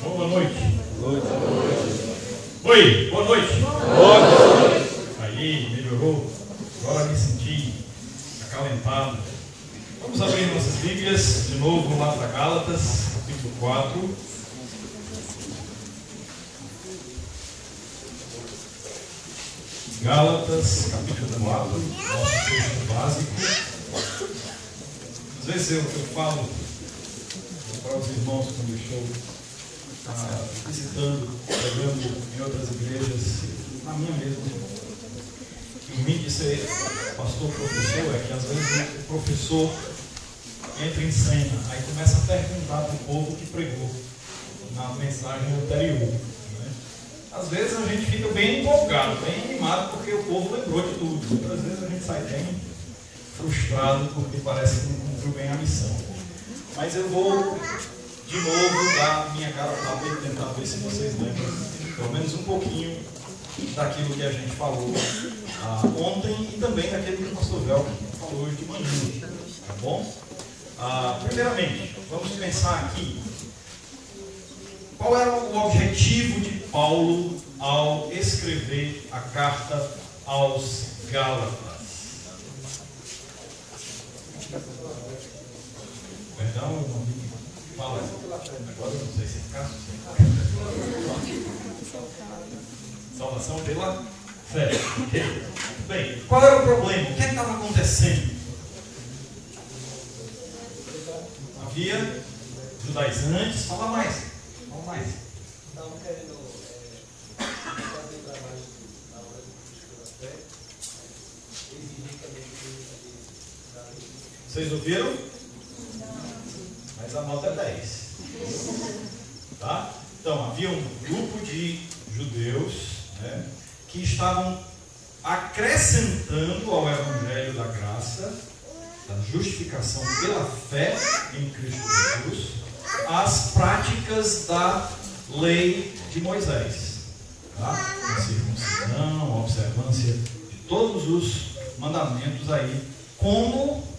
Boa noite. Boa noite. Oi, boa noite. Boa noite. Aí, melhorou. Agora me senti acalentado. Vamos abrir nossas Bíblias de novo lá para Gálatas, capítulo 4. Gálatas, capítulo 4, nosso texto básico. Às vezes eu falo para os irmãos quando eu estou visitando, pregando em outras igrejas, na minha mesmo. O ruim de ser pastor-professor é que às vezes o professor entra em cena, aí começa a perguntar para o povo que pregou na mensagem anterior. Né? Às vezes a gente fica bem empolgado, bem animado, porque o povo lembrou de tudo. Outras vezes a gente sai bem frustrado, porque parece que não cumpriu bem a missão. Mas eu vou de novo dar minha cara a tapa e tentar ver se vocês lembram pelo menos um pouquinho daquilo que a gente falou ontem e também daquilo que o pastor Velco falou hoje de manhã. Tá bom? Primeiramente, vamos pensar aqui qual era o objetivo de Paulo ao escrever a carta aos Gálatas. Perdão, fala. Agora eu não sei se é caso. Salvação pela fé. Bem, qual era o problema? O que estava acontecendo? Havia judaizantes. Fala mais. Estavam querendo fazer o trabalho na hora do Cristo da fé, exigir também que Vocês ouviram? Mas a nota é 10. Tá? Então, havia um grupo de judeus, né, que estavam acrescentando ao Evangelho da graça, da justificação pela fé em Cristo Jesus, as práticas da lei de Moisés. Tá? A circuncisão, a observância de todos os mandamentos aí, como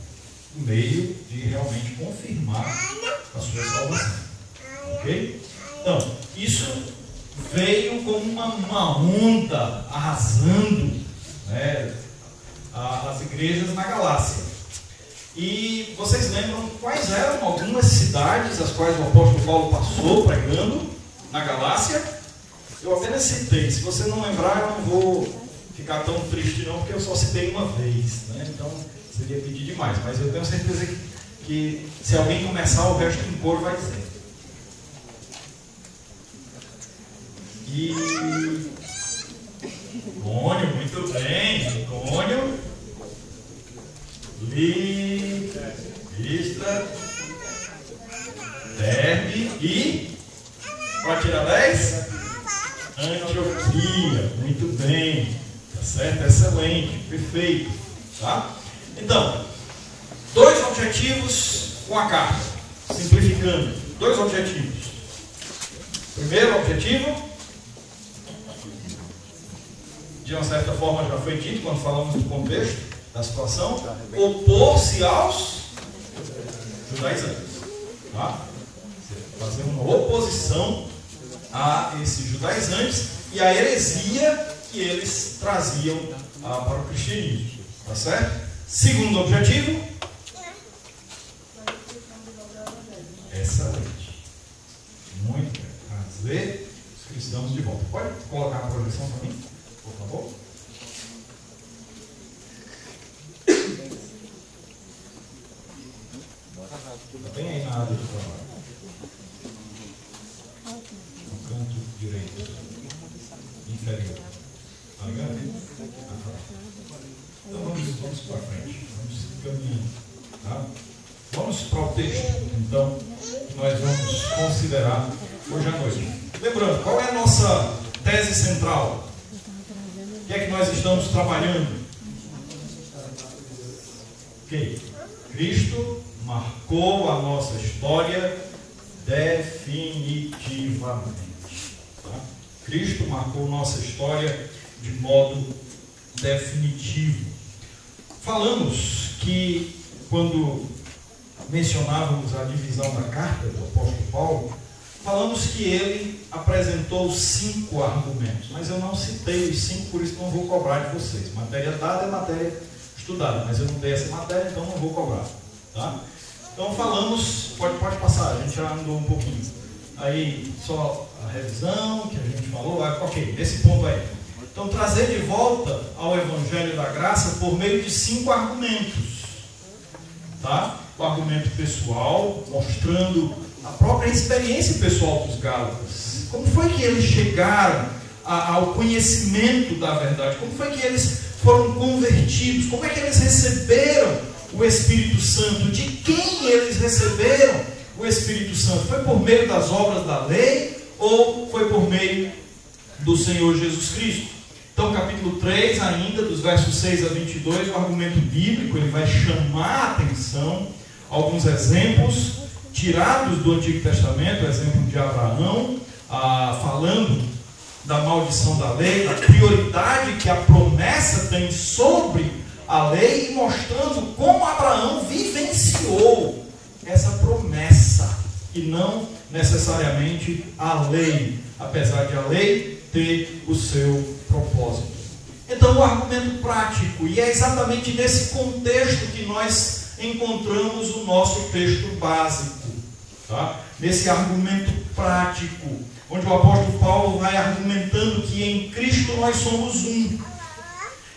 meio de realmente confirmar a sua salvação. Ok? Então, isso veio como uma onda arrasando, né, as igrejas na Galácia. E vocês lembram quais eram algumas cidades as quais o apóstolo Paulo passou pregando na Galácia? Eu apenas citei. Se você não lembrar, eu não vou ficar tão triste não, porque eu só citei uma vez, né? Então seria pedir demais. Mas eu tenho certeza que se alguém começar, o resto em coro vai dizer. Icônio, muito bem. Icônio, Listra, Derbe e, para tirar 10, Antioquia. Muito bem. Tá certo? Excelente. Perfeito. Tá? Então, dois objetivos com a carta. Simplificando. Dois objetivos. Primeiro objetivo, de uma certa forma já foi dito quando falamos do contexto da situação, opor-se aos judaizantes. Tá? Fazer uma oposição a esses judaizantes e a heresia que eles traziam para o cristianismo. Tá certo? Segundo objetivo, excelente. Muito bem. Trazer os cristãos de volta. Pode colocar a projeção para mim, por favor? Está bem aí na área de trabalho. No canto direito. Inferior. Está ligado? Então vamos para frente. Vamos caminhando. Tá? Vamos para o texto, então, que nós vamos considerar hoje à noite. Lembrando, qual é a nossa tese central? O que é que nós estamos trabalhando? Ok. Cristo marcou a nossa história definitivamente. Tá? Cristo marcou nossa história de modo definitivo. Falamos que quando mencionávamos a divisão da carta do apóstolo Paulo, falamos que ele apresentou 5 argumentos, mas eu não citei os 5, por isso não vou cobrar de vocês. Matéria dada é matéria estudada, mas eu não dei essa matéria, então não vou cobrar. Tá? Então falamos, pode passar, a gente já andou um pouquinho. Aí só a revisão que a gente falou, ok, esse ponto aí. Então trazer de volta ao Evangelho da Graça por meio de 5 argumentos. Tá? O argumento pessoal, mostrando a própria experiência pessoal dos Gálatas. Como foi que eles chegaram ao conhecimento da verdade? Como foi que eles foram convertidos? Como é que eles receberam o Espírito Santo? De quem eles receberam o Espírito Santo? Foi por meio das obras da lei ou foi por meio do Senhor Jesus Cristo? Então, capítulo 3 ainda, dos versos 6 a 22, o argumento bíblico, ele vai chamar a atenção alguns exemplos tirados do Antigo Testamento, o exemplo de Abraão, falando da maldição da lei, da prioridade que a promessa tem sobre a lei, e mostrando como Abraão vivenciou essa promessa, e não necessariamente a lei, apesar de a lei ter o seu propósito. Então, o argumento prático, e é exatamente nesse contexto que nós encontramos o nosso texto básico, tá? Nesse argumento prático, onde o apóstolo Paulo vai argumentando que em Cristo nós somos um.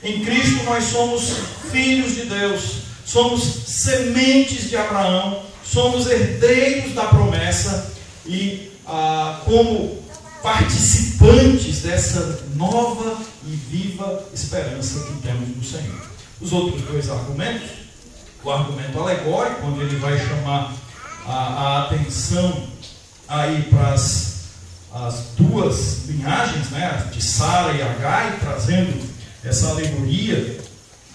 Em Cristo nós somos filhos de Deus, somos sementes de Abraão, somos herdeiros da promessa e como participantes dessa nova e viva esperança que temos no Senhor. Os outros 2 argumentos, o argumento alegórico, onde ele vai chamar a atenção aí para as 2 linhagens, né, de Sara e Agar, trazendo essa alegoria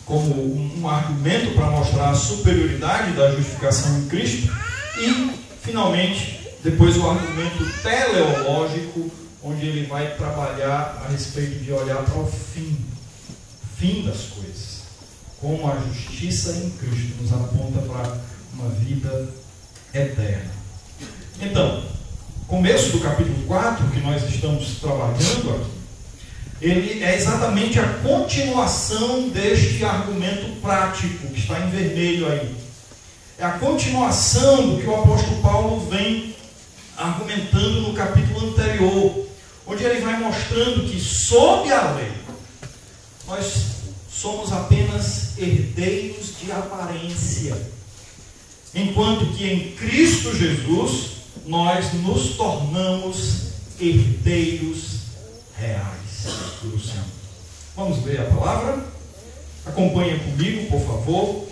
como um argumento para mostrar a superioridade da justificação em Cristo. E, finalmente, depois o argumento teleológico, onde ele vai trabalhar a respeito de olhar para o fim das coisas, como a justiça em Cristo nos aponta para uma vida eterna. Então, começo do capítulo 4, que nós estamos trabalhando aqui, ele é exatamente a continuação deste argumento prático, que está em vermelho aí. É a continuação do que o apóstolo Paulo vem argumentando no capítulo anterior, onde ele vai mostrando que, sob a lei, nós somos apenas herdeiros de aparência, enquanto que em Cristo Jesus nós nos tornamos herdeiros reais do Senhor. Vamos ler a palavra? Acompanha comigo, por favor,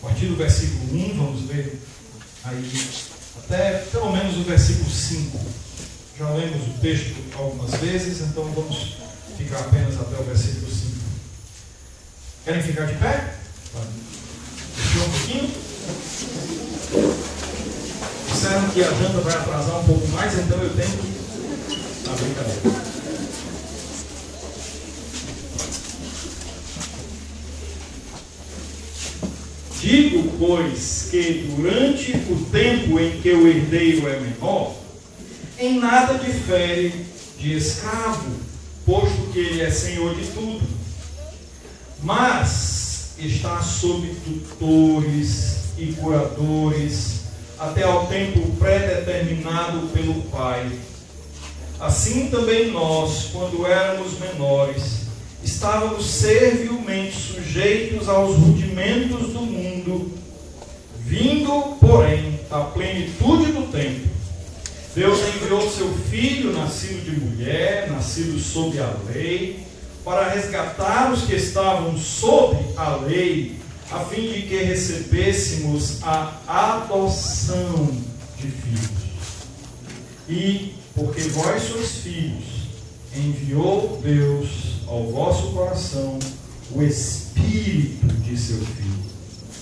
a partir do versículo 1, vamos ler aí até pelo menos o versículo 5. Já lemos o texto algumas vezes, então vamos ficar apenas até o versículo 5. Querem ficar de pé? Deixa um pouquinho. Disseram que a janta vai atrasar um pouco mais, então eu tenho que... Tá, brincadeira. Digo, pois, que durante o tempo em que o herdeiro é menor, em nada difere de escravo, posto que ele é senhor de tudo, mas está sob tutores e curadores até ao tempo pré-determinado pelo Pai. Assim também nós, quando éramos menores, estávamos servilmente sujeitos aos rudimentos do mundo, vindo, porém, da plenitude do tempo. Deus enviou seu Filho, nascido de mulher, nascido sob a lei, para resgatar os que estavam sob a lei, a fim de que recebêssemos a adoção de filhos. E, porque vós sois filhos, enviou Deus ao vosso coração o Espírito de seu Filho,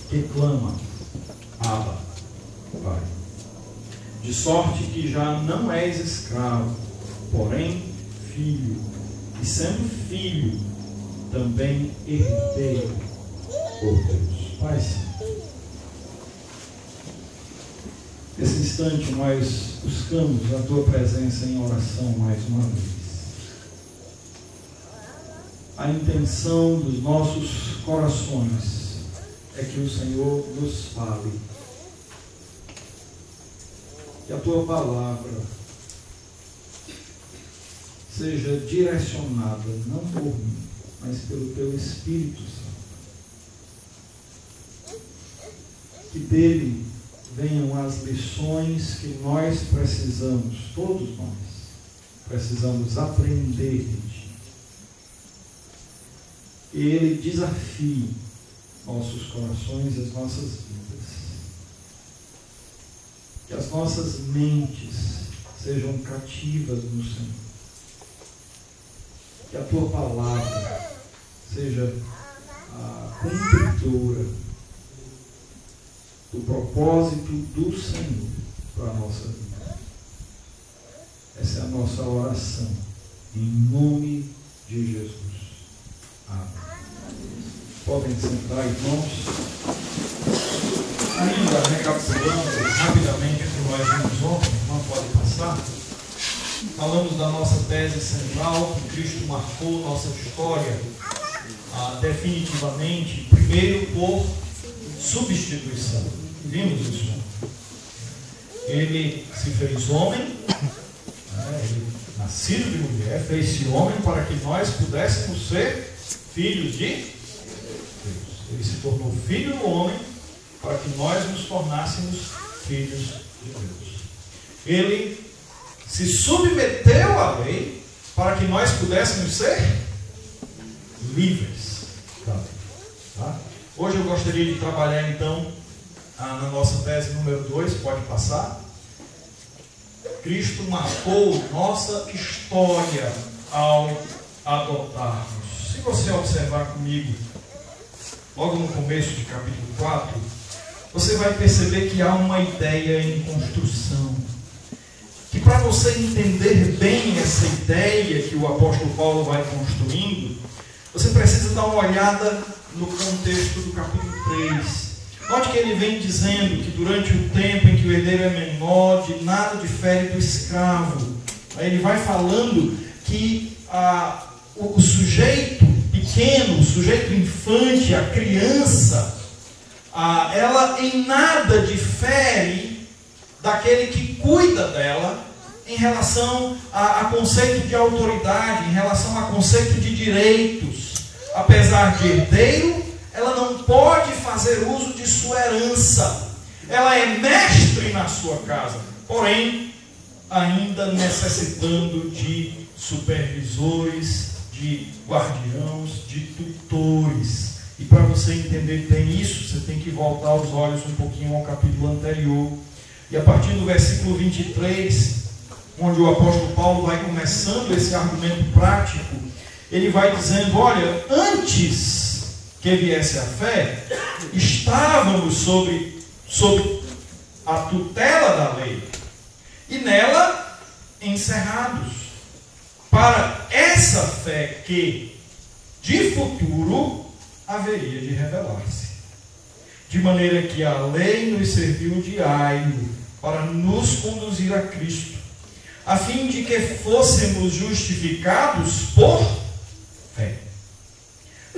que clama, Abba, Pai. De sorte que já não és escravo, porém filho, e sendo filho, também herdeiro por Deus. Pai, Nesse instante nós buscamos a Tua presença em oração mais uma vez. A intenção dos nossos corações é que o Senhor nos fale. Que a Tua palavra seja direcionada, não por mim, mas pelo Teu Espírito Santo. Que dele venham as lições que nós precisamos, todos nós, precisamos aprender de Ti. Que Ele desafie nossos corações e as nossas vidas. Que as nossas mentes sejam cativas no Senhor. Que a Tua palavra seja a cumpridora do propósito do Senhor para a nossa vida. Essa é a nossa oração, em nome de Jesus. Amém. Podem sentar, irmãos. Ainda recapitulando rapidamente o que nós vimos ontem, não pode passar. Falamos da nossa tese central, que Cristo marcou nossa história definitivamente, primeiro por substituição. Vimos isso. Ele se fez homem, ele nascido de mulher, fez-se homem para que nós pudéssemos ser filhos de Deus. Ele se tornou filho do homem para que nós nos tornássemos filhos de Deus. Ele se submeteu à lei para que nós pudéssemos ser livres da lei. Tá? Hoje eu gostaria de trabalhar então na nossa tese número 2, pode passar. Cristo marcou nossa história ao adotar-nos. Se você observar comigo, logo no começo de capítulo 4, você vai perceber que há uma ideia em construção. Que para você entender bem essa ideia que o apóstolo Paulo vai construindo, você precisa dar uma olhada no contexto do capítulo 3. Note que ele vem dizendo que durante o tempo em que o herdeiro é menor, de nada difere do escravo. Aí ele vai falando que o sujeito pequeno, o sujeito infante, a criança, ela em nada difere daquele que cuida dela em relação a conceito de autoridade, em relação a conceito de direitos. Apesar de herdeiro, ela não pode fazer uso de sua herança. Ela é mestre na sua casa, porém, ainda necessitando de supervisores, de guardiãos, de tutores. E para você entender bem isso, você tem que voltar os olhos um pouquinho ao capítulo anterior. E a partir do versículo 23, onde o apóstolo Paulo vai começando esse argumento prático, ele vai dizendo, olha, antes que viesse a fé, estávamos sob a tutela da lei, e nela encerrados, para essa fé que, de futuro, haveria de revelar-se. De maneira que a lei nos serviu de aio para nos conduzir a Cristo, a fim de que fôssemos justificados por fé.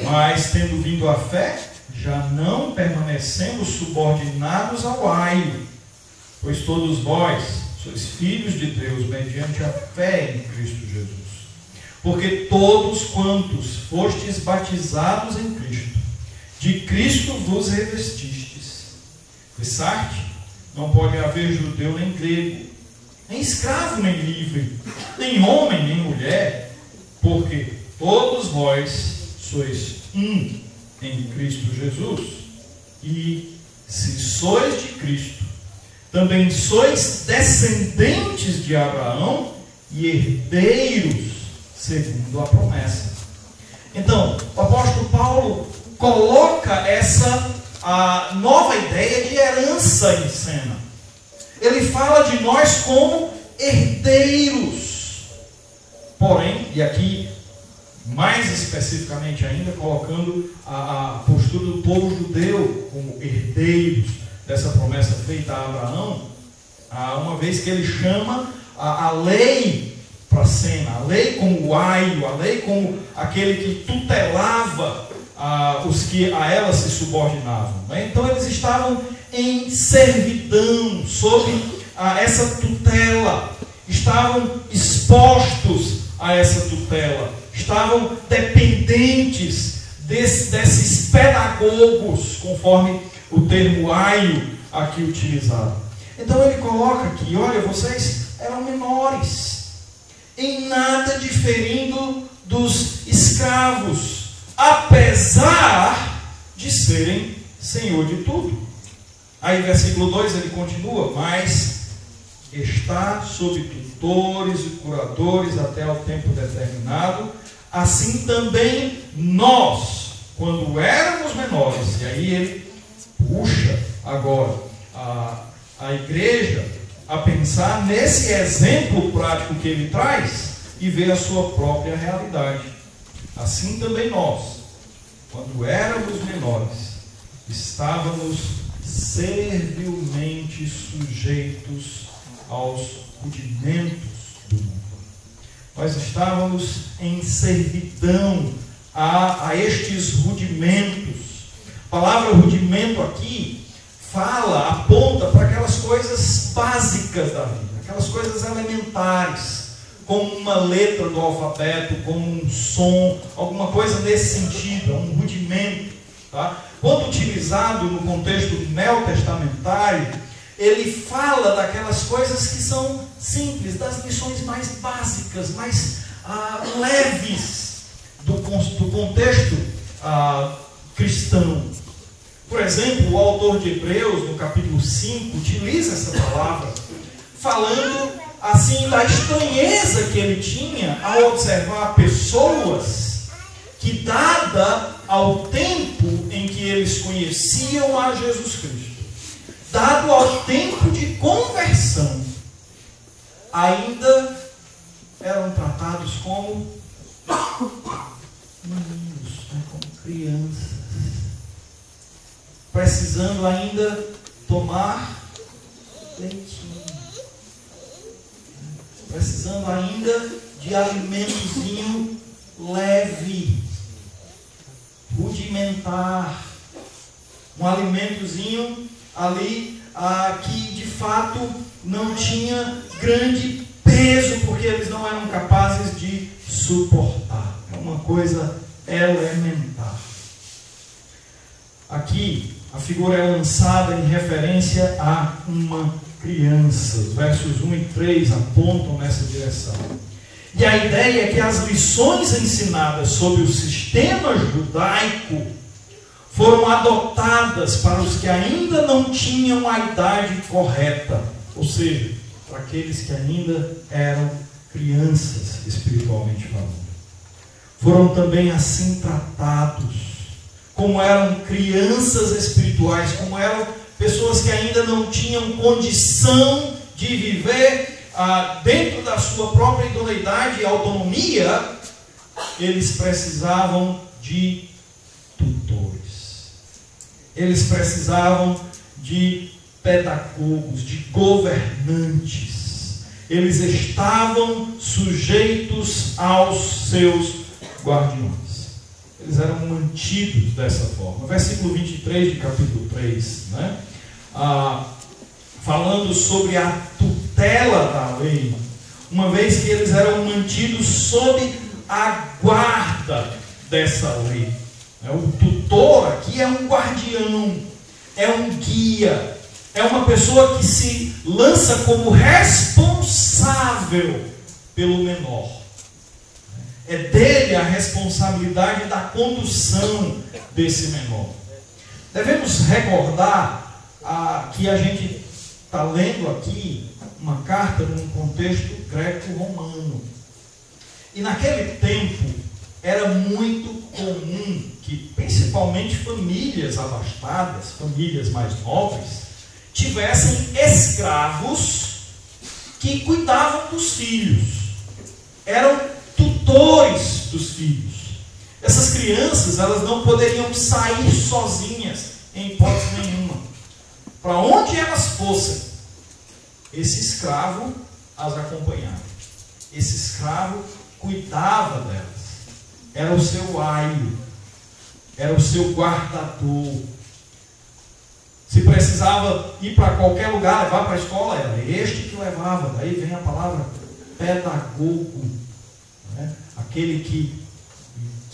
Mas, tendo vindo a fé, já não permanecemos subordinados ao aio, pois todos vós sois filhos de Deus mediante a fé em Cristo Jesus. Porque todos quantos fostes batizados em Cristo, de Cristo vos revestistes. Ressarte, não pode haver judeu nem grego, nem escravo nem livre, nem homem nem mulher, porque todos vós sois um em Cristo Jesus. E se sois de Cristo, também sois descendentes de Abraão e herdeiros segundo a promessa. Então, o apóstolo Paulo coloca a nova ideia de herança em cena. Ele fala de nós como herdeiros. Porém, e aqui mais especificamente ainda, colocando a postura do povo judeu como herdeiros dessa promessa feita a Abraão, uma vez que ele chama a lei para a cena, a lei como o aio, a lei como aquele que tutelava os que a ela se subordinavam. Né? Então eles estavam em servidão, sob essa tutela, estavam expostos a essa tutela, estavam dependentes desses pedagogos, conforme o termo aio aqui utilizado. Então ele coloca aqui, olha, vocês eram menores, em nada diferindo dos escravos, apesar de serem senhor de tudo. Aí versículo 2 ele continua, mas está sob tutores e curadores até o tempo determinado, assim também nós, quando éramos menores. E aí ele puxa agora a igreja a pensar nesse exemplo prático que ele traz e ver a sua própria realidade. Assim também nós, quando éramos menores, estávamos servilmente sujeitos aos rudimentos do mundo. Nós estávamos em servidão a estes rudimentos. A palavra rudimento aqui aponta para aquelas coisas básicas da vida, aquelas coisas elementares, como uma letra do alfabeto, como um som, alguma coisa nesse sentido, um rudimento. Tá? Quando utilizado no contexto neotestamentário, ele fala daquelas coisas que são simples, das lições mais básicas, mais leves do contexto cristão. Por exemplo, o autor de Hebreus, no capítulo 5, utiliza essa palavra, falando assim da estranheza que ele tinha ao observar pessoas que, dada ao tempo em que eles conheciam a Jesus Cristo, dado ao tempo de conversão, ainda eram tratados como meninos, como crianças, precisando ainda tomar leitinho, precisando ainda de alimentozinho leve, rudimentar, um alimentozinho ali que de fato não tinha grande peso, porque eles não eram capazes de suportar. É uma coisa elementar. Aqui a figura é lançada em referência a uma criança. Os versos 1 e 3 apontam nessa direção. E a ideia é que as lições ensinadas sobre o sistema judaico foram adotadas para os que ainda não tinham a idade correta, ou seja, para aqueles que ainda eram crianças, espiritualmente falando. Foram também assim tratados, como eram crianças espirituais, como eram pessoas que ainda não tinham condição de viver dentro da sua própria idoneidade e autonomia. Eles precisavam de tutores. Eles precisavam de pedagogos, de governantes. Eles estavam sujeitos aos seus guardiões. Eles eram mantidos dessa forma. Versículo 23 de capítulo 3, né? Falando sobre a tutela da lei, uma vez que eles eram mantidos sob a guarda dessa lei. O tutor aqui é um guardião, é um guia, é uma pessoa que se lança como responsável pelo menor. É dele a responsabilidade da condução desse menor. Devemos recordar que a gente está lendo aqui uma carta num contexto greco-romano. E naquele tempo era muito comum que, principalmente famílias abastadas, famílias mais nobres, tivessem escravos que cuidavam dos filhos. Eram tutores dos filhos. Essas crianças, elas não poderiam sair sozinhas, em hipótese nenhuma. Para onde elas fossem, esse escravo as acompanhava. Esse escravo cuidava delas. Era o seu aio, era o seu guardador. Se precisava ir para qualquer lugar, levar para a escola, era este que levava. Daí vem a palavra pedagogo, né? Aquele que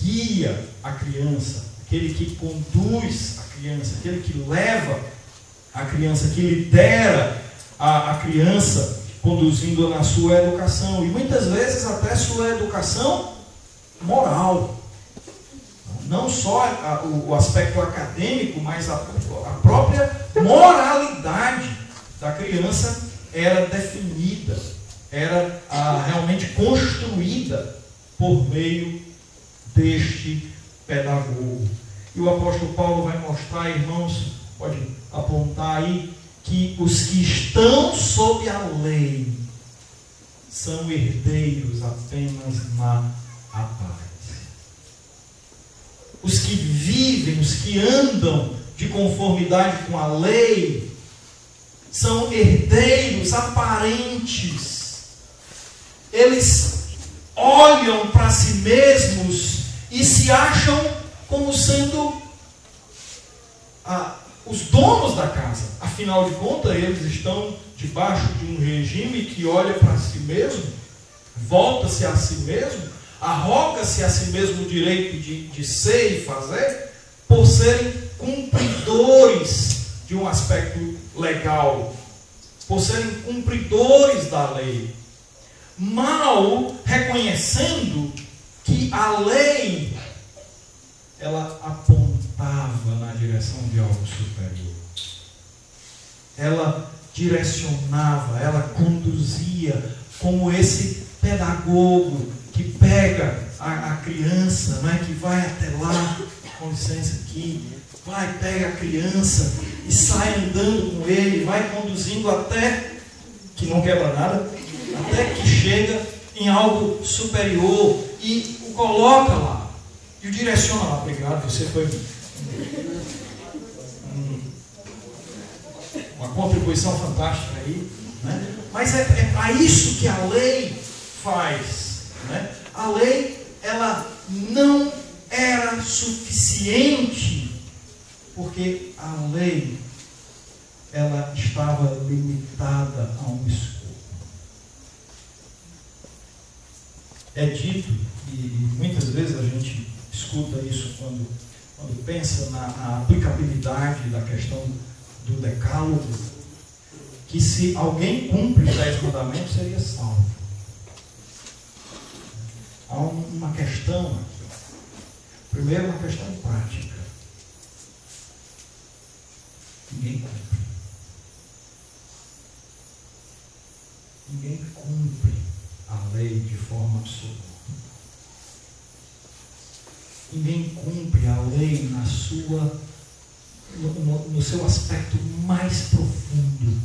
guia a criança, aquele que conduz a criança, aquele que leva a criança, que lidera a criança, conduzindo na sua educação, e muitas vezes até sua educação moral. Não só o aspecto acadêmico, mas a própria moralidade da criança era definida, era realmente construída por meio deste pedagogo. E o apóstolo Paulo vai mostrar, irmãos, pode apontar aí, que os que estão sob a lei são herdeiros apenas na aparência. Os que vivem, os que andam de conformidade com a lei, são herdeiros aparentes. Eles olham para si mesmos e se acham como sendo os donos da casa. Afinal de contas, eles estão debaixo de um regime que olha para si mesmo, volta-se a si mesmo, arroga-se a si mesmo o direito de ser e fazer, por serem cumpridores de um aspecto legal, por serem cumpridores da lei, mal reconhecendo que a lei ela apontava na direção de algo superior. Ela direcionava, ela conduzia, como esse pedagogo que pega a criança, não é? Que vai até lá, com licença aqui, vai, pega a criança e sai andando com ele, vai conduzindo até que não quebra nada, até que chega em algo superior e o coloca lá. E o direciona lá. Obrigado, você foi uma contribuição fantástica aí, né? Mas é para isso que a lei faz, né? A lei, ela não era suficiente, porque a lei, ela estava limitada a um escopo. É dito, e muitas vezes a gente escuta isso quando pensa na aplicabilidade da questão do decálogo, que se alguém cumpre os 10 mandamentos, seria salvo. Há uma questão aqui. Primeiro, uma questão prática. Ninguém cumpre. Ninguém cumpre a lei de forma absoluta. Ninguém cumpre a lei no seu aspecto mais profundo.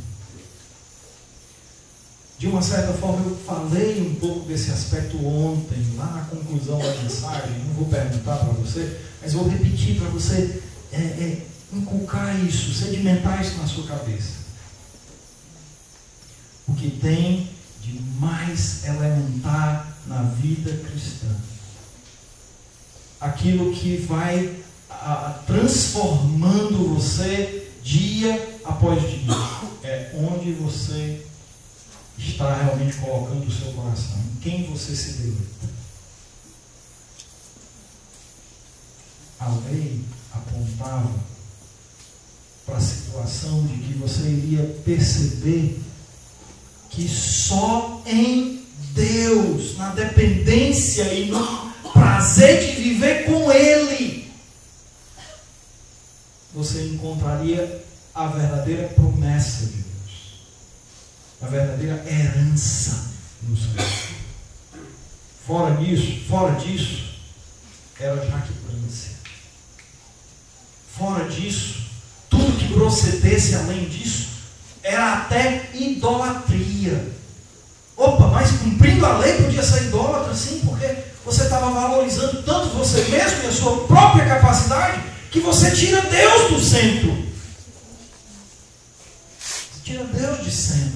De uma certa forma, eu falei um pouco desse aspecto ontem, lá na conclusão da mensagem. Não vou perguntar para você, mas vou repetir para você inculcar isso, sedimentar isso na sua cabeça. O que tem de mais elementar na vida cristã, aquilo que vai transformando você dia após dia, é onde você está realmente colocando o seu coração, em quem você se deleita. A lei apontava para a situação de que você iria perceber que só em Deus, na dependência e no prazer de viver com Ele, você encontraria a verdadeira promessa de Deus, a verdadeira herança no Senhor. Fora disso, era jactância. Fora disso, tudo que procedesse além disso, era até idolatria. Opa, mas cumprindo a lei podia ser idólatra, sim, porque você estava valorizando tanto você mesmo e a sua própria capacidade, que você tira Deus do centro. Você tira Deus de cena.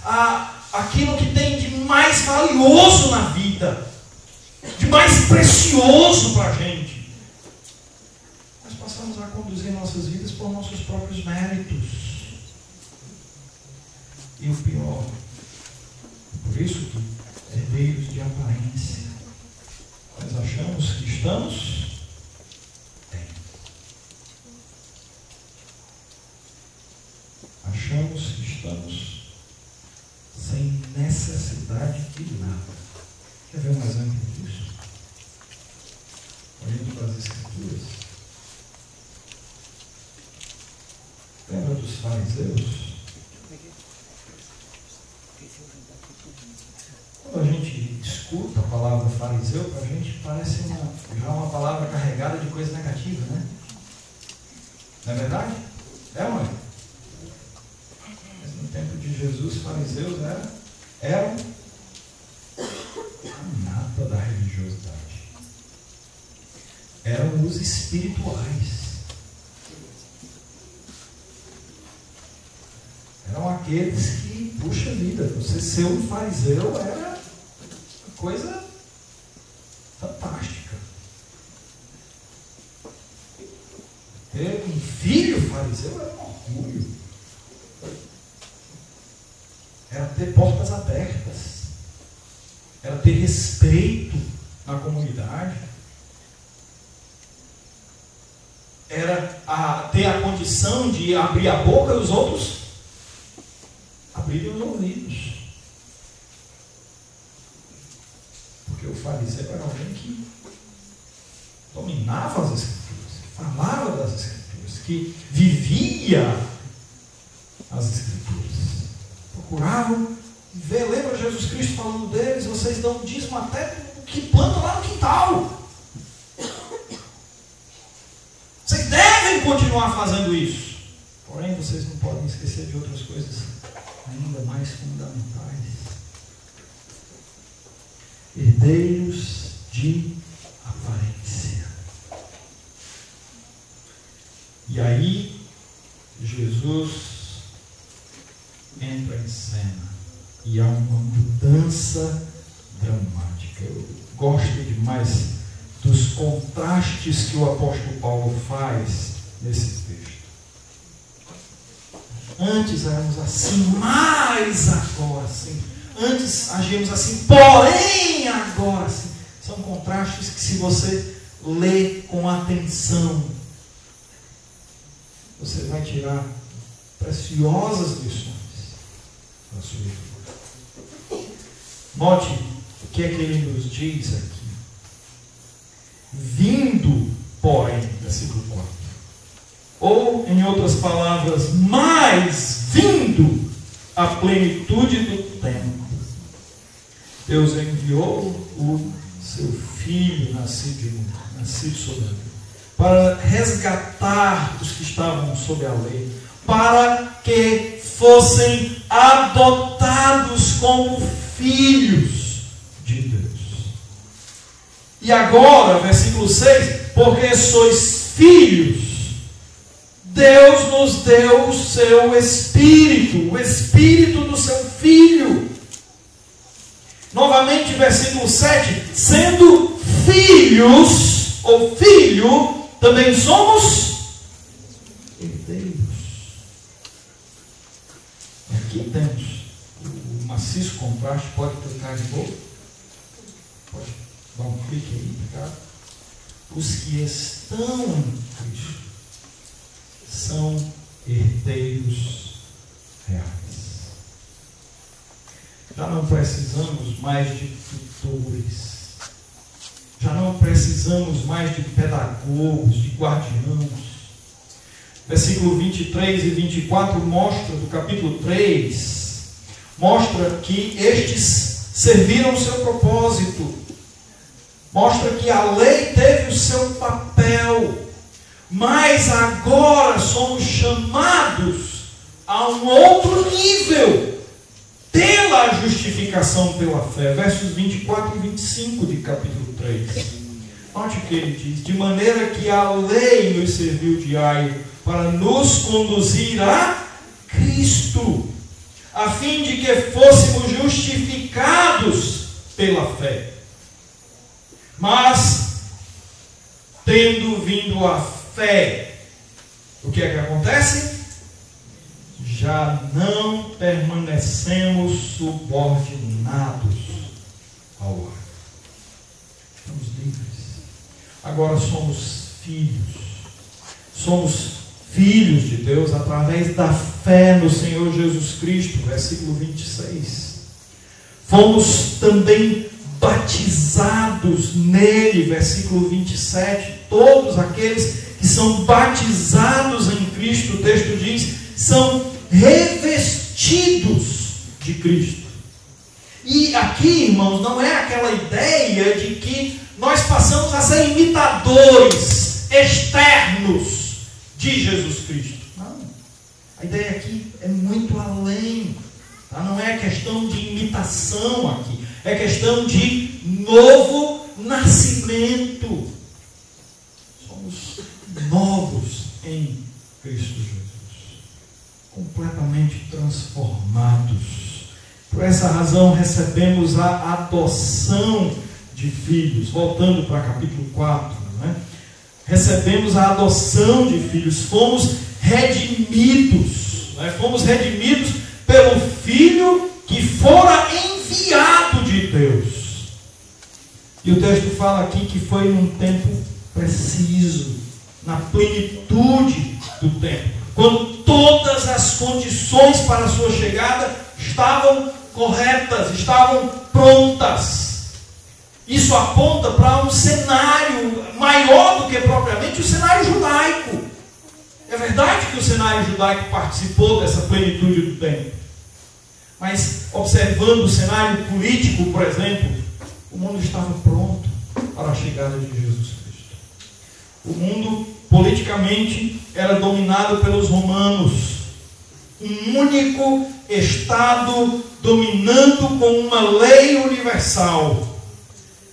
aquilo que tem de mais valioso na vida, de mais precioso para a gente. Nós passamos a conduzir nossas vidas por nossos próprios méritos. E o pior, por isso que herdeiros de aparência, nós achamos que estamos bem. Achamos que estamos sem necessidade de nada. Quer ver um exemplo disso? Olhando para as Escrituras. Lembra dos fariseus? Quando a gente escuta a palavra fariseu, para a gente parece já uma palavra carregada de coisa negativa, né? Não é verdade? É, mãe? Mas no tempo de Jesus, fariseus eram a nata da religiosidade. Eram os espirituais. Eram aqueles que, puxa vida, você ser um fariseu era coisa fantástica. Ter um filho fariseu era um orgulho. Era ter portas abertas. Era ter respeito na comunidade. Era ter a condição de abrir a boca e os outros abrirem os ouvidos. Porque o fariseu era alguém que dominava as Escrituras, falava das Escrituras, que vivia as Escrituras. Procuravam ver, lembra Jesus Cristo falando deles, vocês dão dízimo até o que planta lá no quintal. Vocês devem continuar fazendo isso. Porém, vocês não podem esquecer de outras coisas ainda mais fundamentais. Herdeiros de aparência. E aí, Jesus entra em cena e há uma mudança dramática. Eu gosto demais dos contrastes que o apóstolo Paulo faz nesse texto. Antes éramos assim, mas agora sim. Antes agimos assim, porém agora sim. São contrastes que, se você lê com atenção, você vai tirar preciosas lições da sua vida. Note o que é que ele nos diz aqui. Vindo, porém, versículo 4. Ou, em outras palavras, mas vindo a plenitude do tempo, Deus enviou o seu Filho, nascido sobre a lei, para resgatar os que estavam sob a lei, para que fossem adotados como filhos de Deus. E agora, versículo 6, porque sois filhos, Deus nos deu o seu Espírito, o Espírito do seu Filho. Novamente, versículo 7, sendo filhos, ou filho, também somos herdeiros. Aqui temos o maciço contraste. Pode clicar de novo? Pode dar um clique aí, tá? Os que estão em Cristo são herdeiros reais. Já não precisamos mais de tutores. Já não precisamos mais de pedagogos, de guardiãos. Versículo 23 e 24 mostra, do capítulo 3, mostra que estes serviram o seu propósito. Mostra que a lei teve o seu papel. Mas agora somos chamados a um outro nível, pela justificação pela fé. Versos 24 e 25 de capítulo 3. Note o que ele diz: de maneira que a lei nos serviu de aio para nos conduzir a Cristo, a fim de que fôssemos justificados pela fé. Mas, tendo vindo a fé, o que é que acontece? Já não permanecemos subordinados ao ar. Estamos livres. Agora somos filhos. Somos filhos de Deus através da fé no Senhor Jesus Cristo. Versículo 26. Fomos também batizados nele. Versículo 27. Todos aqueles que são batizados em Cristo, o texto diz, são revestidos de Cristo. E aqui, irmãos, não é aquela ideia de que nós passamos a ser imitadores externos de Jesus Cristo. Não. A ideia aqui é muito além. Tá? Não é questão de imitação aqui. É questão de novo nascimento. Somos novos em Cristo Jesus. Completamente transformados. Por essa razão recebemos a adoção de filhos. Voltando para capítulo 4, né? Recebemos a adoção de filhos. Fomos redimidos. Né? Fomos redimidos pelo Filho que fora enviado de Deus. E o texto fala aqui que foi num tempo preciso, na plenitude do tempo, quando todas as condições para a sua chegada estavam corretas, estavam prontas. Isso aponta para um cenário maior do que propriamente o cenário judaico. É verdade que o cenário judaico participou dessa plenitude do tempo. Mas, observando o cenário político, por exemplo, o mundo estava pronto para a chegada de Jesus Cristo. O mundo, politicamente, era dominado pelos romanos. Um único Estado dominando com uma lei universal.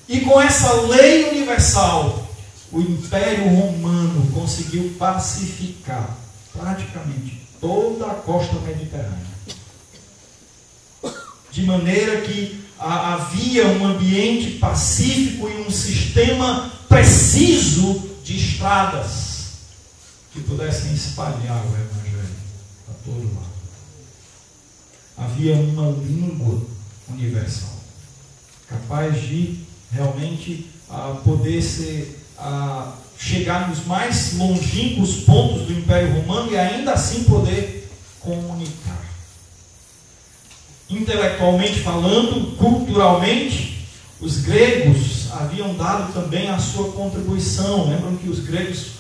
E com essa lei universal, o Império Romano conseguiu pacificar praticamente toda a costa mediterrânea. De maneira que havia um ambiente pacífico e um sistema preciso de estradas que pudessem espalhar o Evangelho para todo lado. Havia uma língua universal capaz de realmente poder chegar nos mais longínquos pontos do Império Romano e ainda assim poder comunicar. Intelectualmente falando, culturalmente, os gregos haviam dado também a sua contribuição. Lembram que os gregos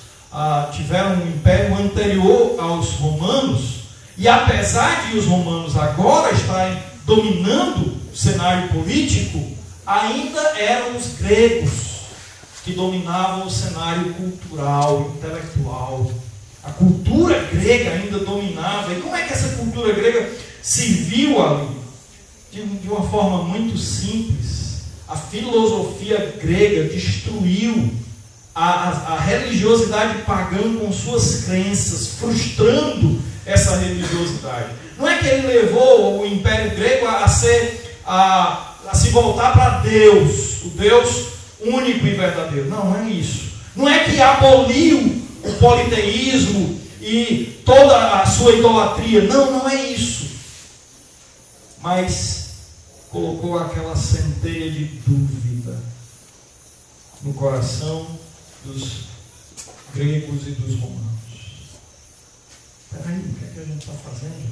tiveram um império anterior aos romanos, e apesar de os romanos agora estarem dominando o cenário político, ainda eram os gregos que dominavam o cenário cultural, intelectual. A cultura grega ainda dominava. E como é que essa cultura grega se viu ali? De uma forma muito simples. A filosofia grega destruiu a religiosidade pagã com suas crenças, frustrando essa religiosidade. Não é que ele levou o Império Grego a se voltar para Deus, o Deus único e verdadeiro. Não é isso. Não é que aboliu o politeísmo e toda a sua idolatria. Não é isso. Mas colocou aquela centelha de dúvida no coração dos gregos e dos romanos. Espera aí, o que é que a gente está fazendo?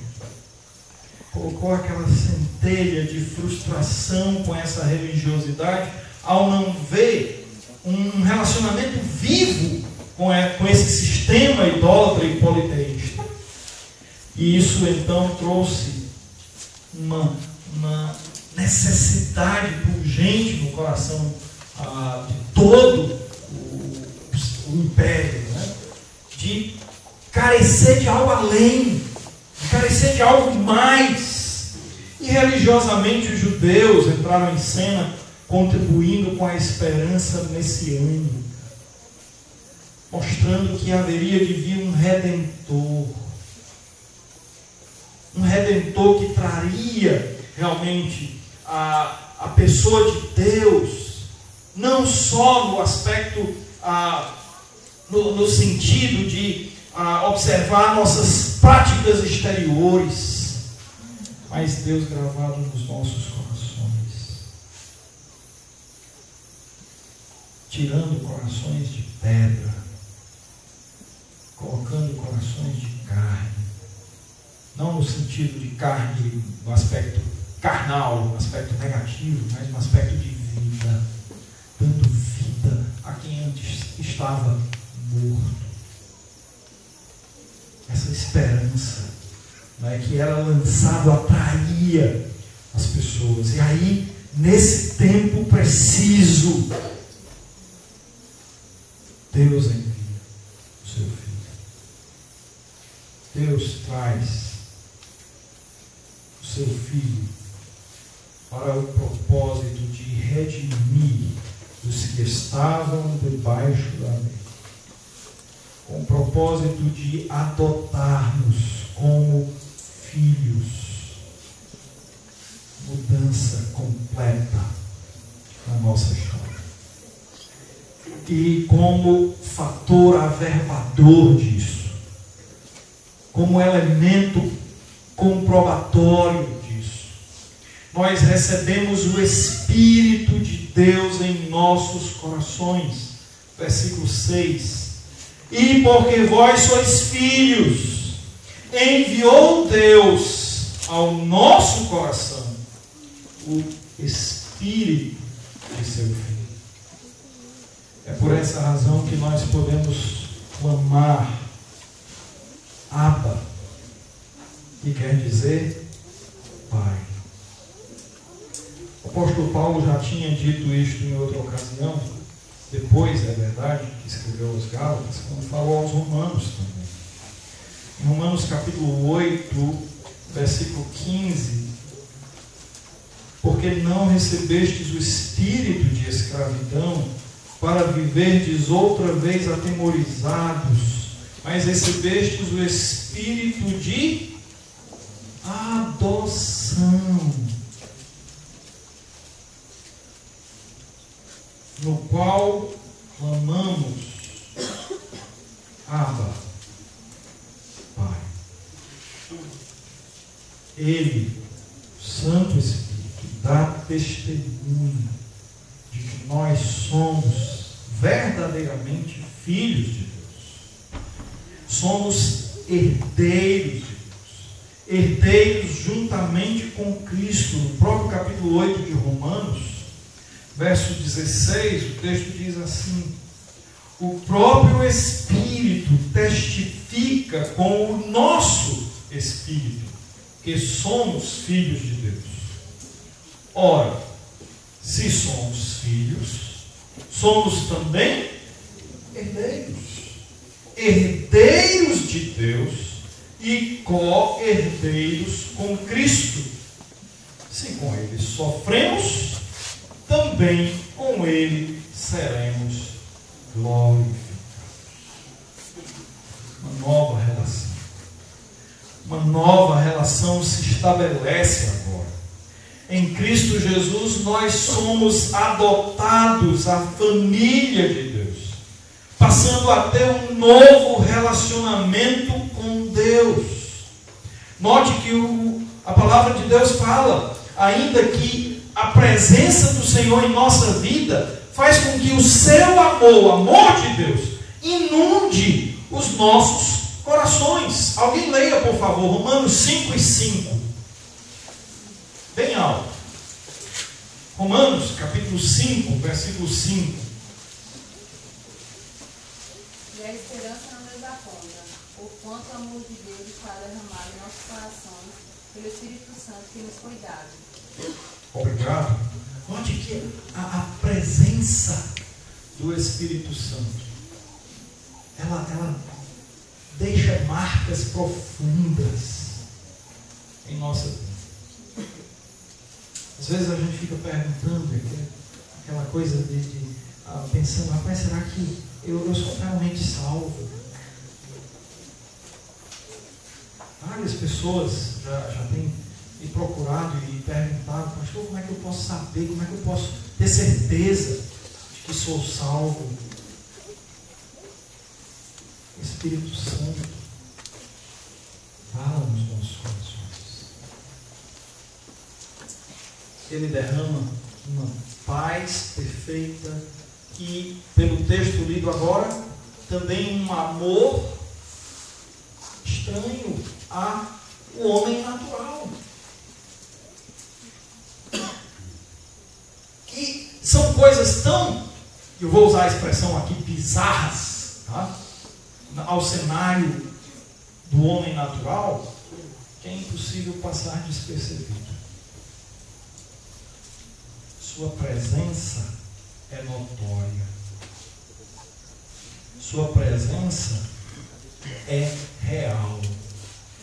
Colocou aquela centelha de frustração com essa religiosidade ao não ver um relacionamento vivo com esse sistema idólatra e politeísta. E isso então trouxe uma necessidade urgente no coração de todo o império, né? De carecer de algo além, de carecer de algo mais. E religiosamente os judeus entraram em cena contribuindo com a esperança messiânica, mostrando que haveria de vir um redentor Redentor que traria realmente a pessoa de Deus, não só no aspecto, no sentido de observar nossas práticas exteriores, mas Deus gravado nos nossos corações, tirando corações de pedra, colocando corações de carne, não no sentido de carne, no aspecto carnal, no aspecto negativo, mas no aspecto de vida, dando vida a quem antes estava morto. Essa esperança, né, que era lançado, atraía as pessoas. E aí, nesse tempo preciso, Deus envia o seu Filho. Deus traz o seu Filho para o propósito de redimir os que estavam debaixo da lei, com o propósito de adotar-nos como filhos. Mudança completa na nossa história. E como fator averbador disso, como elemento comprobatório disso, nós recebemos o Espírito de Deus em nossos corações. Versículo 6. E porque vós sois filhos, enviou Deus ao nosso coração o Espírito de seu Filho. É por essa razão que nós podemos clamar Abba, que quer dizer Pai. O apóstolo Paulo já tinha dito isto em outra ocasião, depois, é verdade, que escreveu aos Gálatas, quando falou aos Romanos também. Em Romanos capítulo 8, versículo 15, porque não recebestes o espírito de escravidão para viverdes outra vez atemorizados, mas recebestes o espírito de adoção, no qual clamamos Abba, Pai. Ele, o Santo Espírito, dá testemunho de que nós somos verdadeiramente filhos de Deus. Somos herdeiros de Deus. Herdeiros juntamente com Cristo. No próprio capítulo 8 de Romanos, verso 16, o texto diz assim: o próprio Espírito testifica com o nosso Espírito que somos filhos de Deus. Ora, se somos filhos, somos também herdeiros. Herdeiros de Deus e co-herdeiros com Cristo. Se com Ele sofremos, também com Ele seremos glorificados. Uma nova relação. Uma nova relação se estabelece agora. Em Cristo Jesus nós somos adotados à família de Deus, passando a ter um novo relacionamento com Deus. Note que a palavra de Deus fala, ainda que a presença do Senhor em nossa vida faz com que o seu amor, o amor de Deus, inunde os nossos corações. Alguém leia, por favor, Romanos 5:5. Bem alto. Romanos, capítulo 5, versículo 5. E a esperança não nos aponta, o quanto o amor de Deus está derramado em nossos corações pelo Espírito Santo que nos foi dado. Obrigado. Note que a presença do Espírito Santo, ela deixa marcas profundas em nossa vida. Às vezes a gente fica perguntando, aquela coisa pensando, rapaz, será que eu sou realmente salvo? Será Várias pessoas já têm me procurado e perguntado: pastor, como é que eu posso saber, como é que eu posso ter certeza de que sou salvo? O Espírito Santo fala nos nossos corações. Ele derrama uma paz perfeita e, pelo texto lido agora, também um amor estranho ao homem natural. E são coisas tão, eu vou usar a expressão aqui, bizarras, tá? Ao cenário do homem natural, que é impossível passar despercebido. Sua presença é notória. Sua presença é real.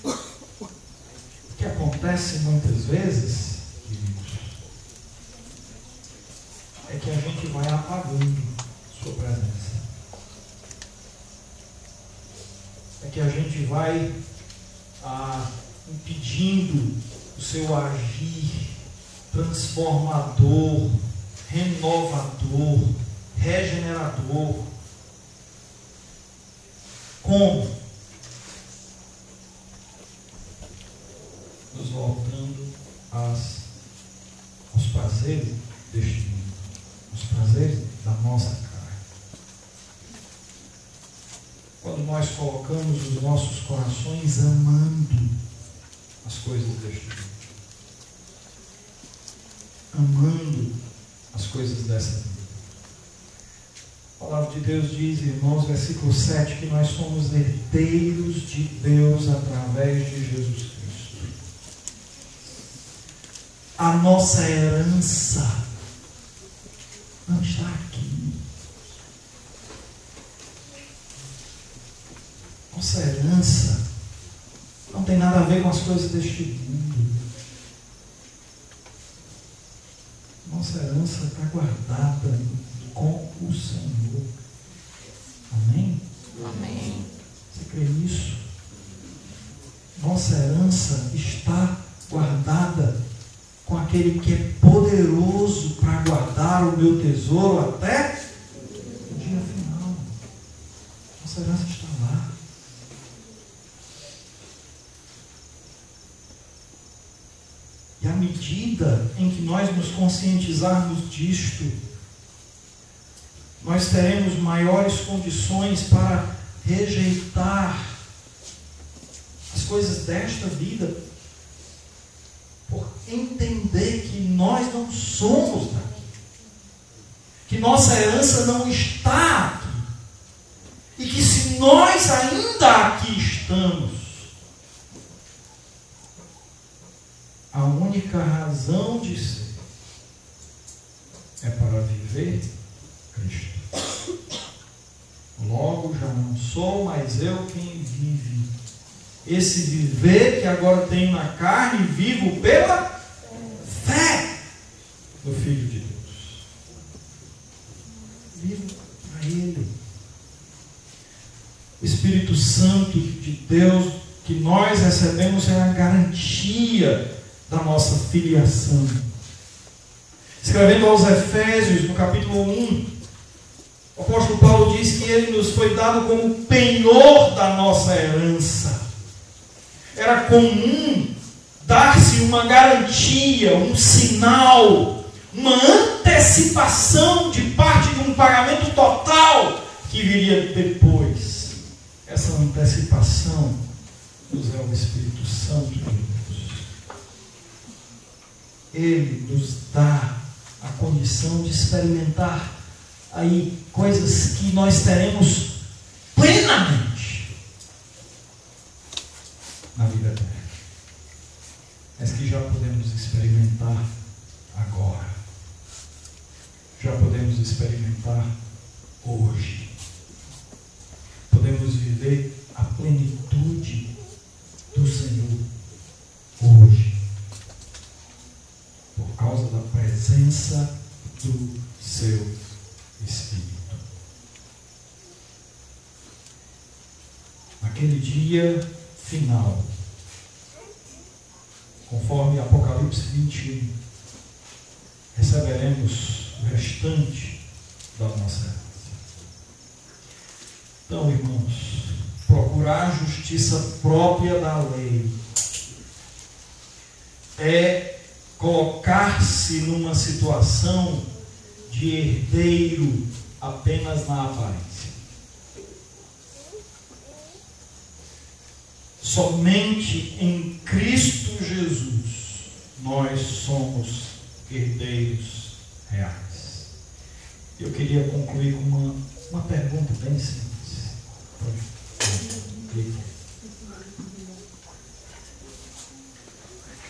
O que acontece muitas vezes, queridos, é que a gente vai apagando sua presença. É que a gente vai impedindo o seu agir transformador, renovador, regenerador. Como? Nos voltando aos prazeres deste mundo, aos prazeres da nossa carne. Quando nós colocamos os nossos corações amando as coisas deste mundo, amando as coisas dessa vida. A palavra de Deus diz, irmãos, versículo 7, que nós somos herdeiros de Deus através de Jesus Cristo. A nossa herança não está aqui. Nossa herança não tem nada a ver com as coisas deste mundo. Nossa herança está guardada com o Senhor. Amém? Amém. Você crê nisso? Nossa herança está guardada com aquele que é poderoso para guardar o meu tesouro até o dia final. Nossa herança está lá. E à medida em que nós nos conscientizarmos disto, nós teremos maiores condições para rejeitar as coisas desta vida, por entender que nós não somos daqui, que nossa herança não está aqui, e que se nós ainda aqui estamos, a única razão de ser é para viver Cristo. Logo já não sou mais eu quem vive. Esse viver que agora tenho na carne, vivo pela fé no Filho de Deus. Vivo para Ele. O Espírito Santo de Deus que nós recebemos é a garantia da nossa filiação. Escrevendo aos Efésios, no capítulo 1, o apóstolo Paulo diz que ele nos foi dado como penhor da nossa herança. Era comum dar-se uma garantia, um sinal, uma antecipação de parte de um pagamento total que viria depois. Essa antecipação nos é o Espírito Santo de Deus. Ele nos dá a condição de experimentar aí coisas que nós teremos plenamente na vida eterna, mas que já podemos experimentar agora, já podemos experimentar hoje, podemos viver a plenitude do Senhor hoje, por causa da presença do seu Espírito. Naquele dia final, conforme Apocalipse 21, receberemos o restante da nossa herança. Então, irmãos, procurar a justiça própria da lei é colocar-se numa situação de herdeiro apenas na aparência. Somente em Cristo Jesus nós somos herdeiros reais. Eu queria concluir com uma pergunta bem simples.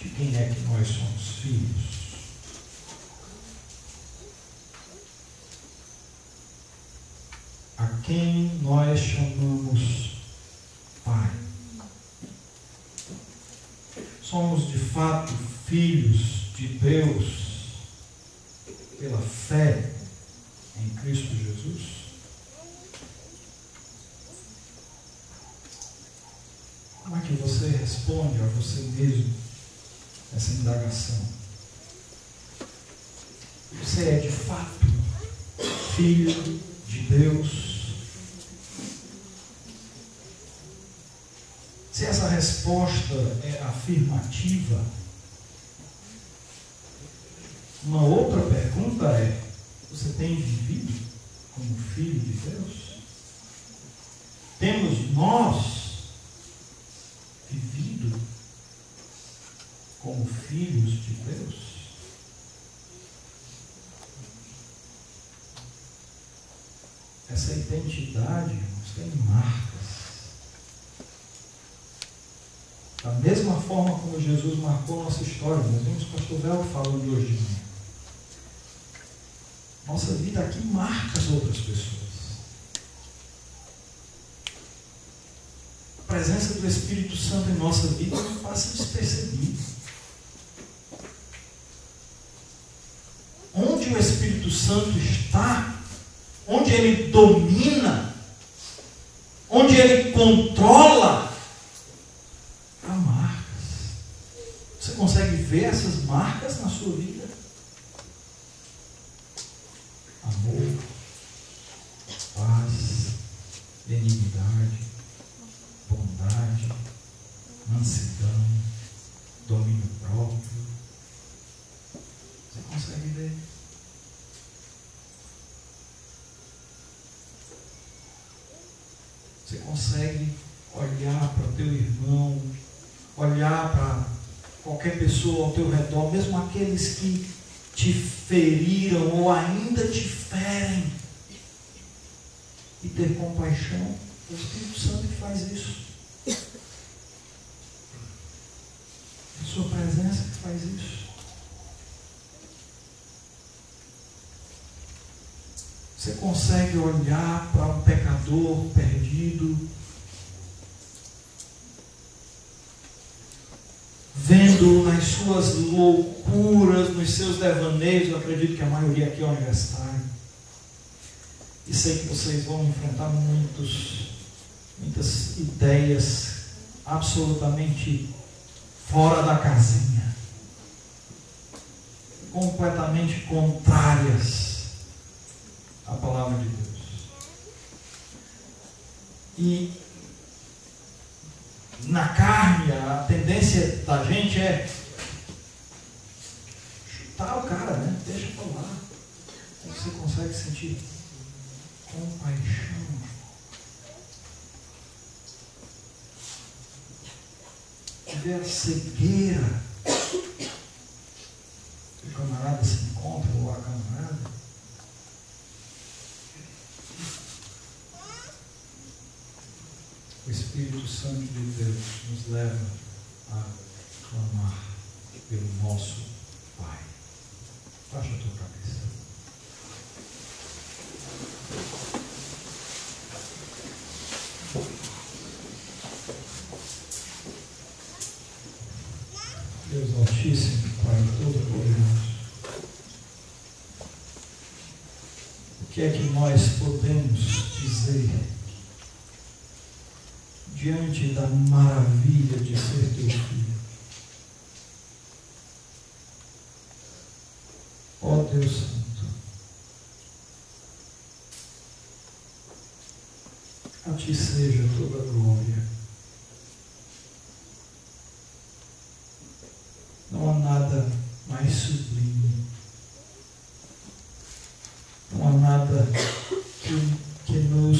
De quem é que nós somos filhos? A quem nós chamamos Pai? Somos de fato filhos de Deus pela fé em Cristo Jesus? Como é que você responde a você mesmo essa indagação? Você é de fato filho de Deus? Se essa resposta é afirmativa, uma outra pergunta é: você tem vivido como filho de Deus? Temos nós vivido como filhos de Deus? Essa identidade, irmãos, tem marcas. Da mesma forma como Jesus marcou a nossa história, nós vimos o pastor Velho falando hoje de manhã. Nossa vida aqui marca as outras pessoas. A presença do Espírito Santo em nossa vida não passa despercebido. Onde o Espírito Santo está, onde ele domina, onde ele controla, há marcas. Você consegue ver essas marcas na sua vida? Amor, paz, benignidade, bondade, mansidão, domínio próprio. Você consegue ver? Você consegue olhar para o teu irmão, olhar para qualquer pessoa ao teu redor, mesmo aqueles que te feriram ou ainda te ferem, e ter compaixão? O Espírito Santo que faz isso. A sua presença que faz isso. Você consegue olhar para um pecador perdido, vendo nas suas loucuras, nos seus devaneios? Eu acredito que a maioria aqui é universitária, e sei que vocês vão enfrentar muitas ideias absolutamente fora da casinha, completamente contrárias à palavra de Deus. E na carne, a tendência da gente é chutar o cara, né? Deixa pra lá. Você consegue sentir compaixão. Ver a cegueira que o camarada se encontra, ou a camarada. O Espírito Santo de Deus nos leva a clamar pelo nosso Pai. Baixa a tua cabeça. Deus Altíssimo, Pai Todo-Poderoso, o que é que nós podemos dizer diante da maravilha de ser teu filho? Ó Deus Santo, a Ti seja toda a glória. Não há nada mais sublime, não há nada que nos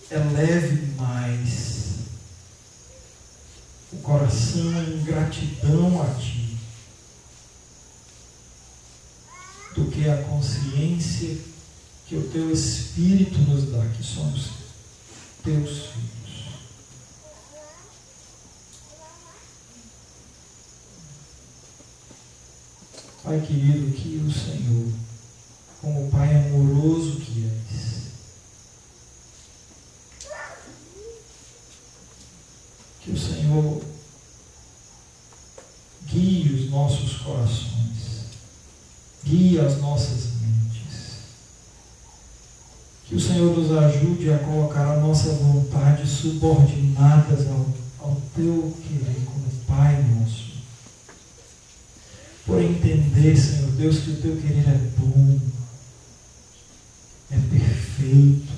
eleve mais o coração em gratidão a Ti do que a consciência que o Teu Espírito nos dá, que somos Teus filhos. Pai querido, que o Senhor, como Pai amoroso que és, que o Senhor guie os nossos corações, guie as nossas mentes, que o Senhor nos ajude a colocar a nossa vontade subordinadas ao Teu querer como Pai nosso. Por entender, Senhor Deus, que o Teu querer é bom, é perfeito,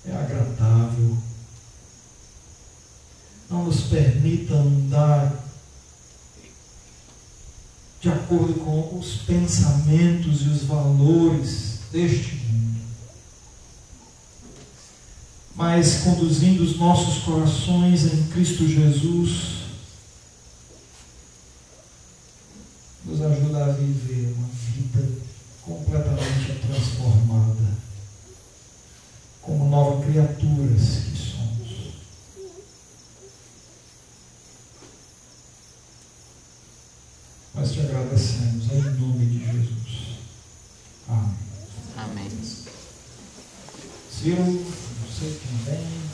é agradável. Não nos permita andar de acordo com os pensamentos e os valores deste mundo, mas conduzindo os nossos corações em Cristo Jesus. Nos ajuda a viver uma vida completamente transformada, como novas criaturas que somos. Nós te agradecemos em nome de Jesus. Amém. Amém. Ciro, você também.